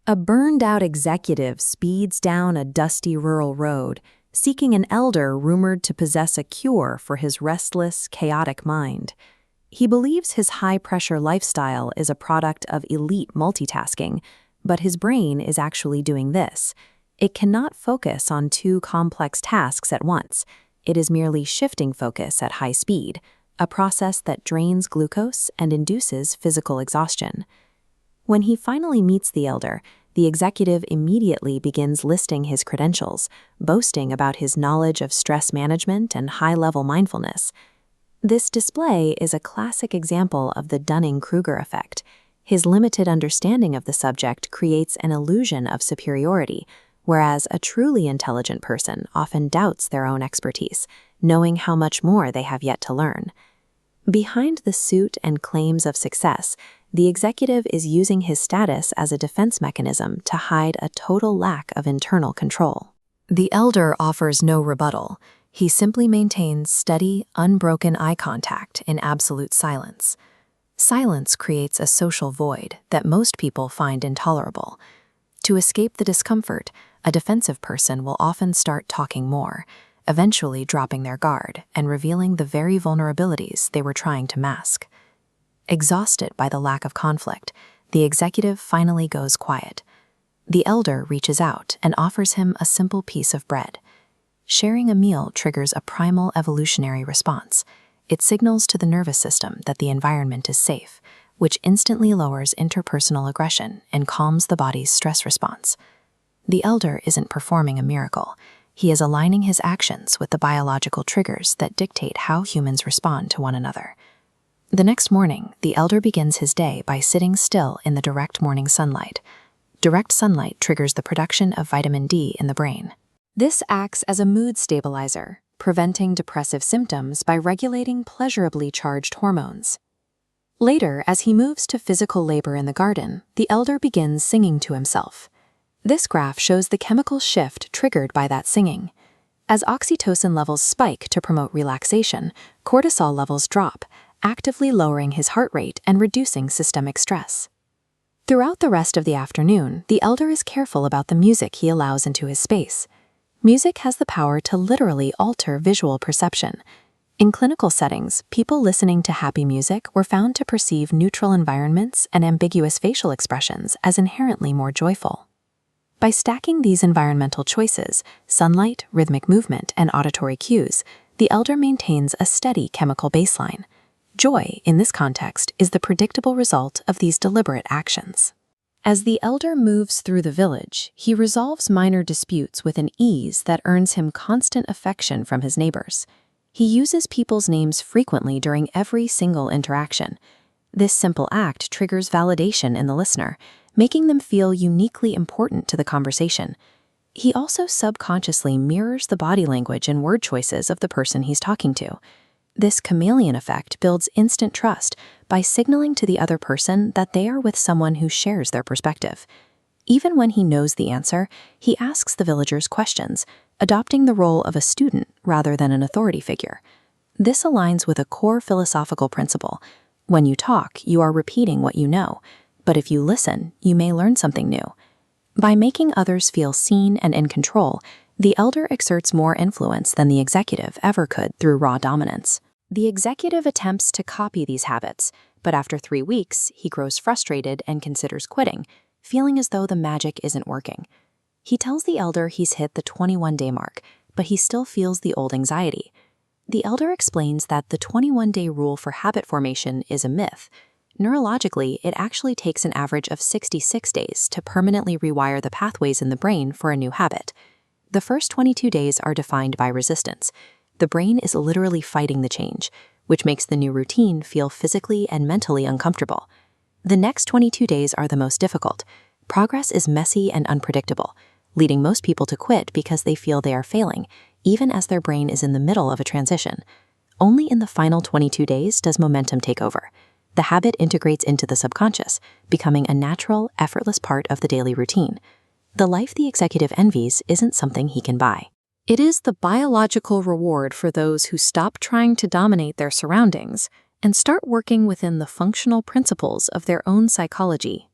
A burned-out executive speeds down a dusty rural road, seeking an elder rumored to possess a cure for his restless, chaotic mind. He believes his high-pressure lifestyle is a product of elite multitasking, but his brain is actually doing this. It cannot focus on two complex tasks at once. It is merely shifting focus at high speed, a process that drains glucose and induces physical exhaustion. When he finally meets the elder, the executive immediately begins listing his credentials, boasting about his knowledge of stress management and high-level mindfulness. This display is a classic example of the Dunning-Kruger effect. His limited understanding of the subject creates an illusion of superiority, whereas a truly intelligent person often doubts their own expertise, knowing how much more they have yet to learn. Behind the suit and claims of success, the executive is using his status as a defense mechanism to hide a total lack of internal control. The elder offers no rebuttal. He simply maintains steady, unbroken eye contact in absolute silence. Silence creates a social void that most people find intolerable. To escape the discomfort, a defensive person will often start talking more, eventually dropping their guard and revealing the very vulnerabilities they were trying to mask. Exhausted by the lack of conflict, the executive finally goes quiet. The elder reaches out and offers him a simple piece of bread. Sharing a meal triggers a primal evolutionary response. It signals to the nervous system that the environment is safe, which instantly lowers interpersonal aggression and calms the body's stress response. The elder isn't performing a miracle. He is aligning his actions with the biological triggers that dictate how humans respond to one another. The next morning, the elder begins his day by sitting still in the direct morning sunlight. Direct sunlight triggers the production of vitamin D in the brain. This acts as a mood stabilizer, preventing depressive symptoms by regulating pleasurably charged hormones. Later, as he moves to physical labor in the garden, the elder begins singing to himself. This graph shows the chemical shift triggered by that singing. As oxytocin levels spike to promote relaxation, cortisol levels drop, actively lowering his heart rate and reducing systemic stress. Throughout the rest of the afternoon, the elder is careful about the music he allows into his space. Music has the power to literally alter visual perception. In clinical settings, people listening to happy music were found to perceive neutral environments and ambiguous facial expressions as inherently more joyful. By stacking these environmental choices, sunlight, rhythmic movement, and auditory cues, the elder maintains a steady chemical baseline. Joy, in this context, is the predictable result of these deliberate actions. As the elder moves through the village, he resolves minor disputes with an ease that earns him constant affection from his neighbors. He uses people's names frequently during every single interaction. This simple act triggers validation in the listener, making them feel uniquely important to the conversation. He also subconsciously mirrors the body language and word choices of the person he's talking to. This chameleon effect builds instant trust by signaling to the other person that they are with someone who shares their perspective. Even when he knows the answer, he asks the villagers questions, adopting the role of a student rather than an authority figure. This aligns with a core philosophical principle. When you talk, you are repeating what you know, but if you listen, you may learn something new. By making others feel seen and in control, the elder exerts more influence than the executive ever could through raw dominance. The executive attempts to copy these habits, but after 3 weeks, he grows frustrated and considers quitting, feeling as though the magic isn't working. He tells the elder he's hit the 21-day mark, but he still feels the old anxiety. The elder explains that the 21-day rule for habit formation is a myth. Neurologically, it actually takes an average of 66 days to permanently rewire the pathways in the brain for a new habit. The first 22 days are defined by resistance. The brain is literally fighting the change, which makes the new routine feel physically and mentally uncomfortable. The next 22 days are the most difficult. Progress is messy and unpredictable, leading most people to quit because they feel they are failing, even as their brain is in the middle of a transition. Only in the final 22 days does momentum take over. The habit integrates into the subconscious, becoming a natural, effortless part of the daily routine. The life the executive envies isn't something he can buy. It is the biological reward for those who stop trying to dominate their surroundings and start working within the functional principles of their own psychology.